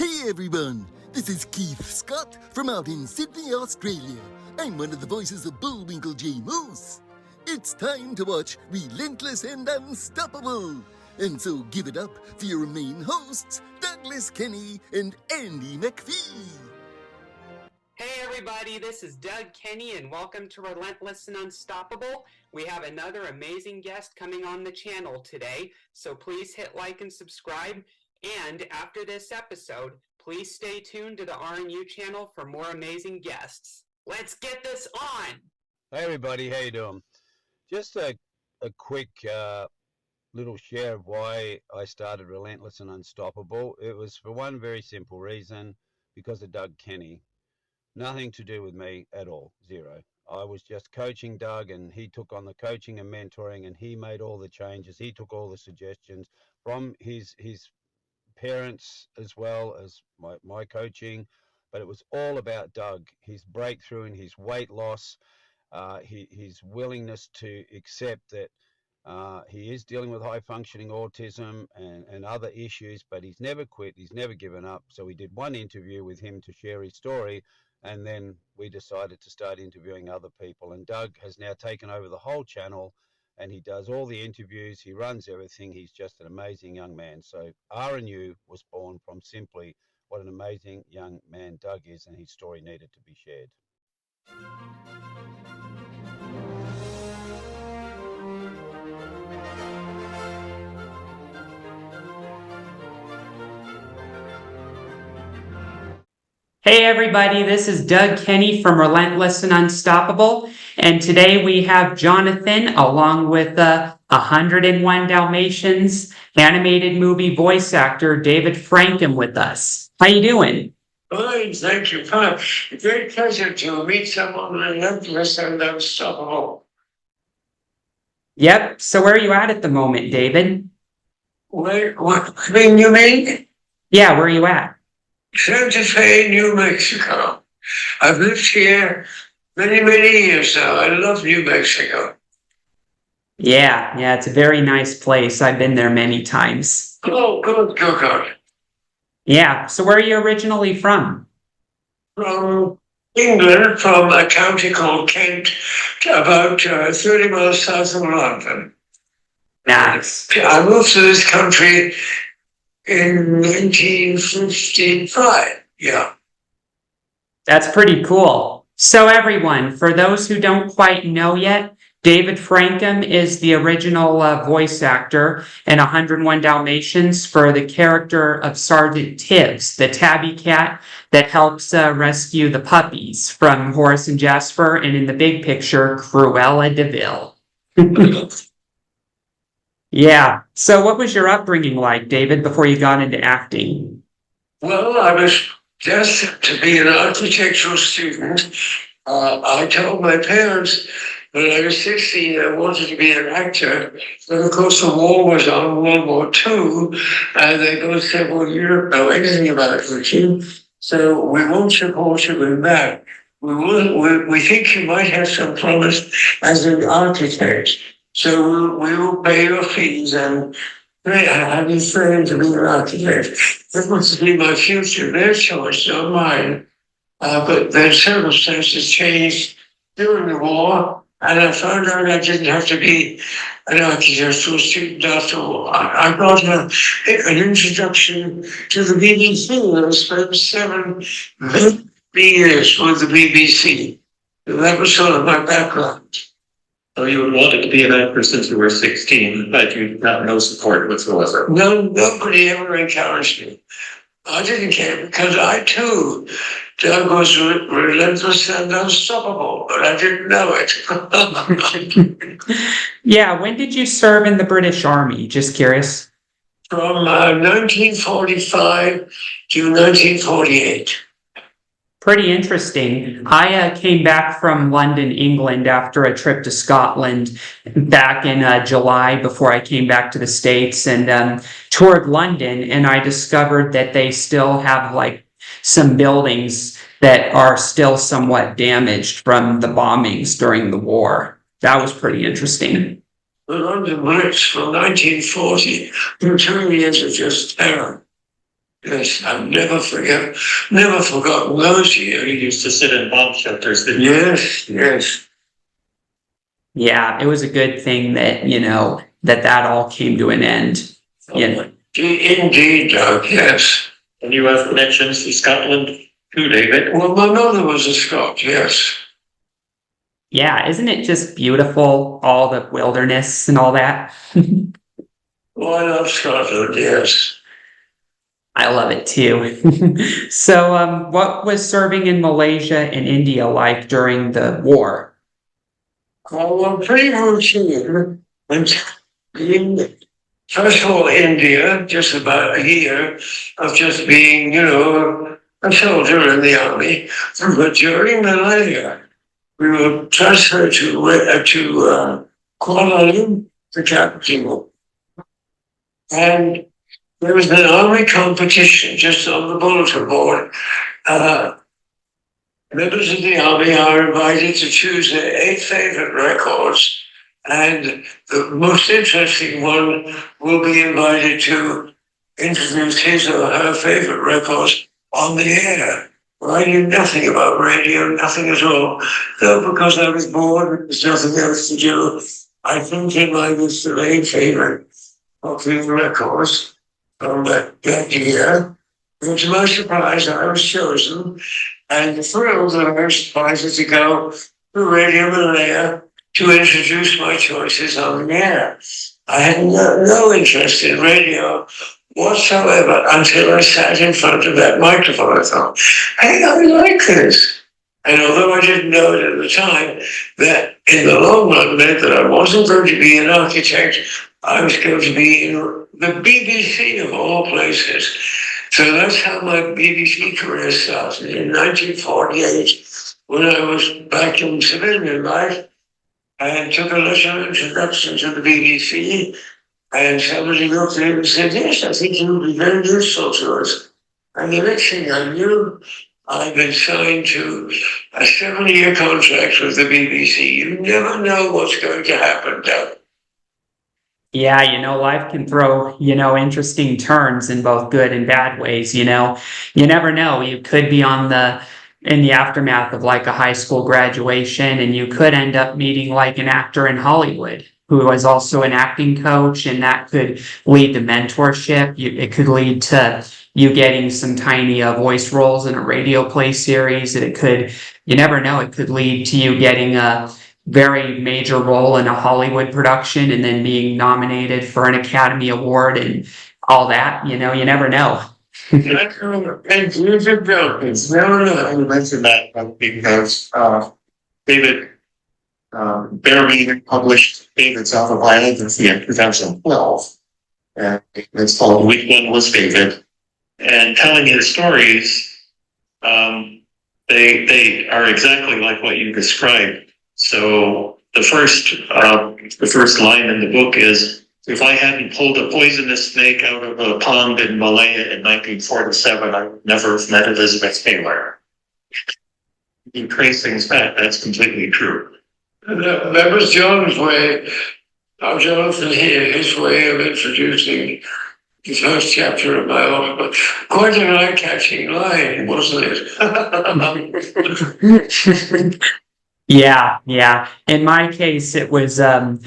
Hey everyone, this is Keith Scott from out in Sydney, Australia. I'm one of the voices of Bullwinkle J. Moose. It's time to watch Relentless and Unstoppable. And so give it up for your main hosts, Douglas Kenny and Andy McPhee. Hey everybody, this is Doug Kenny and welcome to Relentless and Unstoppable. We have another amazing guest coming on the channel today, so please hit like and subscribe. And after this episode, please stay tuned to the RNU channel for more amazing guests. Let's get this on! Hey everybody, how you doing? Just a quick little share of why I started Relentless and Unstoppable. It was for one very simple reason, because of Doug Kenny. Nothing to do with me at all, zero. I was just coaching Doug, and he took on the coaching and mentoring, and he made all the changes. He took all the suggestions from his parents as well as my coaching, but it was all about Doug, his breakthrough and his weight loss, his willingness to accept that he is dealing with high functioning autism and other issues, but he's never quit, he's never given up. So we did one interview with him to share his story, and then we decided to start interviewing other people, and Doug has now taken over the whole channel, and he does all the interviews, he runs everything. He's just an amazing young man. So RNU was born from simply what an amazing young man Doug is, and his story needed to be shared. Hey everybody, this is Doug Kenny from Relentless and Unstoppable, and today we have Jonathan along with 101 Dalmatians animated movie voice actor David Frankham with us. How you doing? Fine, thank you. Fine. Great pleasure to meet someone relentless and unstoppable. Yep, so where are you at the moment, David? What thing you mean? Yeah, where are you at? Santa Fe, New Mexico. I've lived here many, many years now. I love New Mexico. Yeah, it's a very nice place. I've been there many times. Oh, good. Yeah, so where are you originally from? From England, from a county called Kent, about 30 miles south of London. Nice. I moved to this country in 1955, yeah. That's pretty cool. So everyone, for those who don't quite know yet, David Frankham is the original voice actor in 101 Dalmatians for the character of Sergeant Tibbs, the tabby cat that helps rescue the puppies from Horace and Jasper, and in the big picture, Cruella de Vil. Yeah. So what was your upbringing like, David, before you got into acting? Well, I was destined to be an architectural student. I told my parents when I was 16 I wanted to be an actor, but of course the war was on, World War II, and they both said, well, you don't know anything about it, so we won't support you in that. We think you might have some promise as an architect. So we will pay your fees and have you trained to be an architect. That must be my future, their choice, not mine. But their circumstances changed during the war, and I found out I didn't have to be an architectural student after all. I got an introduction to the BBC, and I spent 7 years with the BBC. That was sort of my background. So you wanted to be an actor since you were 16, but you got no support whatsoever. No, nobody ever encouraged me. I didn't care because I too, Doug was relentless and unstoppable, but I didn't know it. Yeah, when did you serve in the British Army? Just curious. From 1945 to 1948. Pretty interesting. I came back from London, England after a trip to Scotland back in July before I came back to the States, and toured London, and I discovered that they still have like some buildings that are still somewhat damaged from the bombings during the war. That was pretty interesting. The London Blitz from 1940 for 2 years of just terror. Yes, I've never forgotten those years. You used to sit in bomb shelters, didn't you? Yes, yes. Yeah, it was a good thing that, that all came to an end. Indeed, Doug, yes. And you have connections to Scotland too, David? Well, my mother was a Scot, yes. Yeah, isn't it just beautiful, all the wilderness and all that? Well, I love Scotland, yes. I love it too. So, what was serving in Malaysia and India like during the war? Well, pretty routine. In, first of all, India, just about a year of just being, a soldier in the army. But during Malaya, we were transferred to Kuala Lumpur, the capital. And there was an army competition just on the bulletin board. Members of the army are invited to choose their 8 favorite records, and the most interesting one will be invited to introduce his or her favorite records on the air. Well, I knew nothing about radio, nothing at all. Though because I was bored, there was nothing else to do. I think in my list of 8 favorite popular records from that year. And to my surprise, I was chosen, and thrilled that I was invited to go to Radio Malaya to introduce my choices on the air. I had no interest in radio whatsoever until I sat in front of that microphone. I thought, hey, I like this. And although I didn't know it at the time, that in the long run meant that I wasn't going to be an architect, I was going to be in the BBC of all places. So that's how my BBC career started in 1948, when I was back in civilian life and took a little introduction to the BBC. And somebody looked at it and said, yes, I think you would be very useful to us. And the next thing I knew, I'd been signed to a 7-year contract with the BBC. You never know what's going to happen, Doug. Yeah, life can throw, interesting turns in both good and bad ways, You never know. You could be in the aftermath of like a high school graduation, and you could end up meeting like an actor in Hollywood who was also an acting coach, and that could lead to mentorship. It could lead to you getting some tiny voice roles in a radio play series. You never know, it could lead to you getting a very major role in a Hollywood production and then being nominated for an Academy Award and all that. You never know. And you should go. It's never know. I mentioned that because David Bearman published David's autobiography in 2012. And it's called Week One Was David. And telling his stories, they are exactly like what you described. So the first line in the book is, if I hadn't pulled a poisonous snake out of a pond in Malaya in 1947, I would never have met Elizabeth Taylor. You trace things back, that's completely true. That was John's way, Jonathan here, his way of introducing the first chapter of my book. Quite an eye-catching line, wasn't it? Yeah. In my case, it was a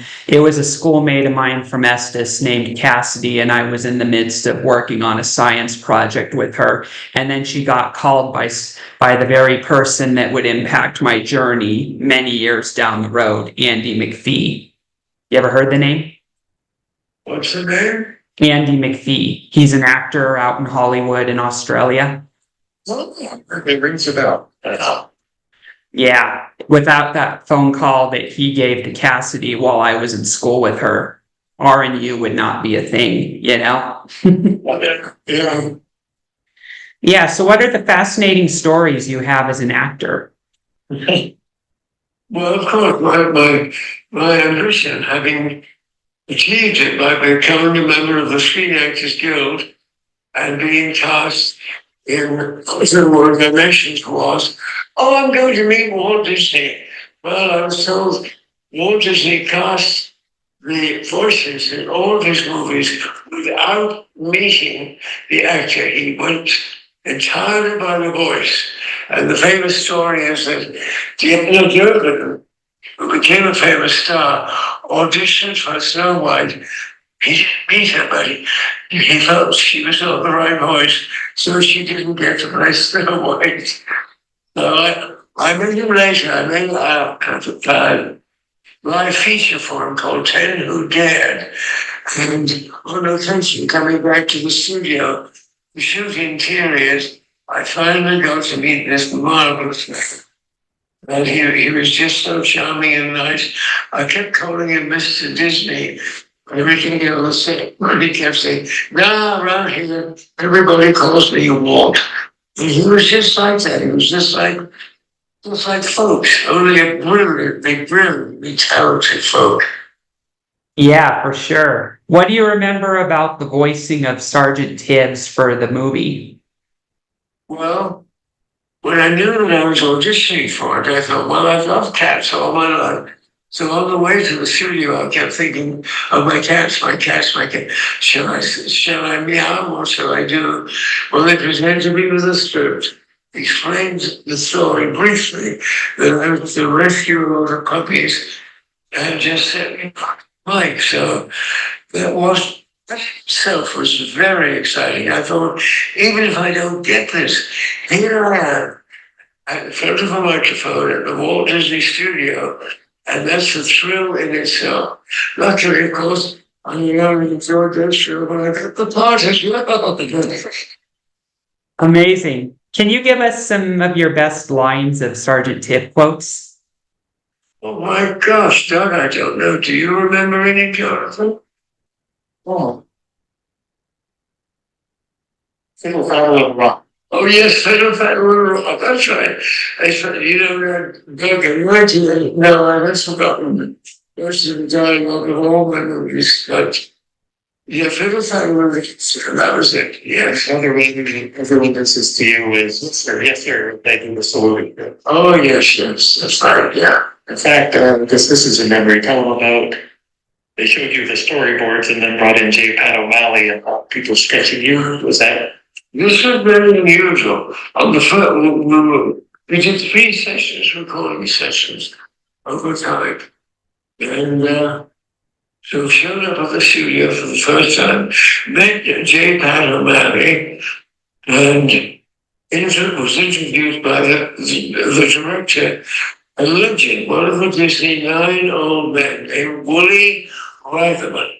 schoolmate of mine from Estes named Cassidy, and I was in the midst of working on a science project with her. And then she got called by the very person that would impact my journey many years down the road, Andy McPhee. You ever heard the name? What's the name? Andy McPhee. He's an actor out in Hollywood in Australia. Oh, it rings a bell. Yeah, without that phone call that he gave to Cassidy while I was in school with her, R&U would not be a thing, Yeah. Yeah, so what are the fascinating stories you have as an actor? Well, of course, my ambition, having achieved it by becoming a member of the Screen Actors Guild and being tasked in one of their missions was, I'm going to meet Walt Disney. Well, I was told Walt Disney cast the voices in all of his movies without meeting the actor. He went entirely by the voice. And the famous story is that Diana Durgan, who became a famous star, auditioned for Snow White. He didn't meet her, but he felt she was not the right voice, so she didn't get to play Snow White. So I met him later. I met him at the time. Live feature for him called 10 Who Dared. And on occasion, coming back to the studio to shoot interiors, I finally got to meet this marvelous man. And he was just so charming and nice. I kept calling him Mr. Disney. Everything he was saying, but he kept saying, "No, around here, everybody calls me Walt." And he was just like that. He was just like folks, only a brilliantly talented folk. Yeah, for sure. What do you remember about the voicing of Sergeant Tibbs for the movie? Well, when I knew that I was auditioning for it, I thought, well, I've loved cats all my life. So on the way to the studio, I kept thinking, oh, my cats. Shall I meow? What shall I do? Well, they presented me with a script, explained the story briefly, that I was to rescue a lot of puppies, and just set me Mike. So that itself was very exciting. I thought, even if I don't get this, here I am, in front of a microphone at the Walt Disney Studio, and that's a thrill in itself. Luckily, of course, I only enjoyed that show, but I got the part as well. Amazing. Can you give us some of your best lines of Sergeant Tibbs quotes? Oh my gosh, Doug, I don't know. Do you remember any, Jonathan? Oh. Single family of rock. Oh, yes, Fiddle Faddle Rock. That's right. You know, Doug, in 1980, no, I have forgotten most of the dialogue of all my movies, but yeah, Fiddle Faddle Rock, that was it, yes. Everyone does this to you is, yes, sir, making the salute. Oh, yes, that's right, yeah. In fact, because this is a memory, tell them about, they showed you the storyboards and then brought in J. Pat O'Malley and people sketching you. Was that? This was very unusual. On the first, we did 3 sessions, recording sessions, over time. And so showed up at the studio for the first time, met J. Pat O'Malley, and was interviewed by the director, a legend, one of the Disney 9 old men, named Wooly Reitherman.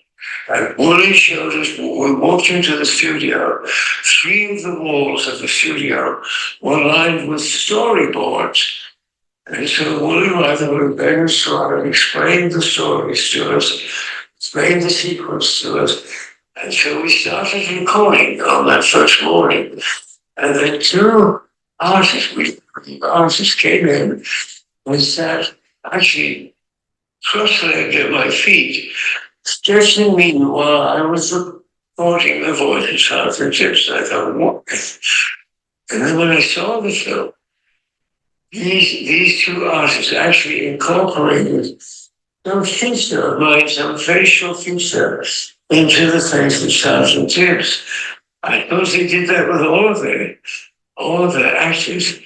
And Wooly showed us, we walked into the studio, 3 of the walls of the studio were lined with storyboards. And so Wooly Reitherman then sort of explained the stories to us, explained the sequence to us. And so we started recording on that first morning. And then 2 artists came in and sat actually cross-legged at my feet, sketching me while I was recording the voice of Sergeant Tibbs. I thought, what? And then when I saw the film, these 2 artists actually incorporated some feature of mine, some facial feature into the face of Sergeant Tibbs. I suppose they did that with all of their actors.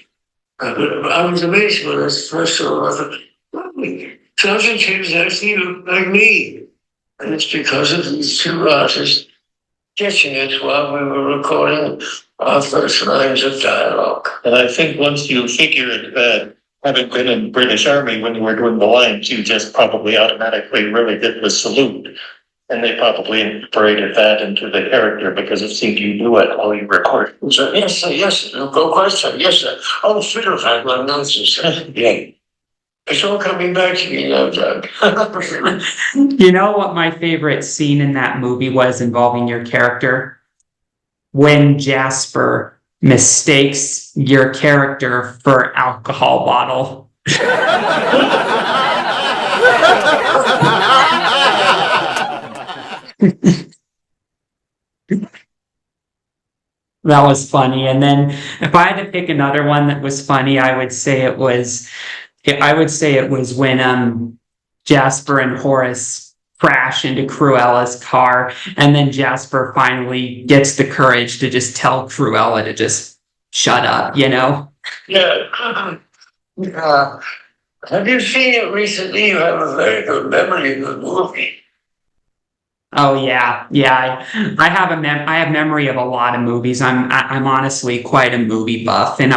But I was amazed when I first saw it. Sergeant Tibbs actually looked like me. And it's because of these 2 artists sketching it while we were recording our first lines of dialogue. And I think once you figured that, having been in the British Army when you were doing the lines, you just probably automatically really did the salute. And they probably incorporated that into the character because it seemed you knew it while you recorded. So, yes, sir. No question. Yes, sir. Oh, Fiddle Faddle, nonsense. Yeah. It's all coming back to me now, Doug. You know what my favorite scene in that movie was involving your character? When Jasper mistakes your character for alcohol bottle. That was funny. And then if I had to pick another one that was funny, I would say it was when Jasper and Horace crash into Cruella's car. And then Jasper finally gets the courage to just tell Cruella to just shut up, you know? Yeah. Have you seen it recently? You have a very good memory of the movie. Oh yeah, yeah. I have I have memory of a lot of movies. I'm honestly quite a movie buff, and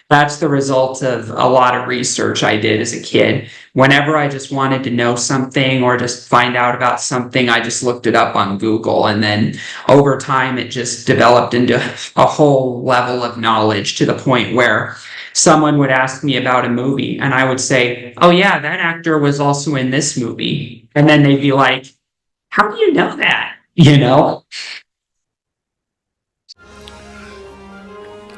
that's the result of a lot of research I did as a kid. Whenever I just wanted to know something or just find out about something, I just looked it up on Google, and then over time it just developed into a whole level of knowledge to the point where someone would ask me about a movie, and I would say, "Oh yeah, that actor was also in this movie," and then they'd be like, how do you know that? You know?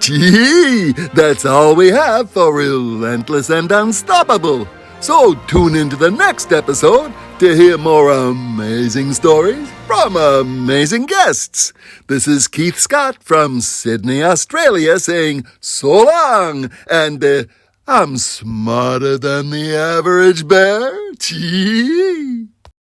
Gee, that's all we have for Relentless and Unstoppable. So tune into the next episode to hear more amazing stories from amazing guests. This is Keith Scott from Sydney, Australia saying so long, and I'm smarter than the average bear. Gee.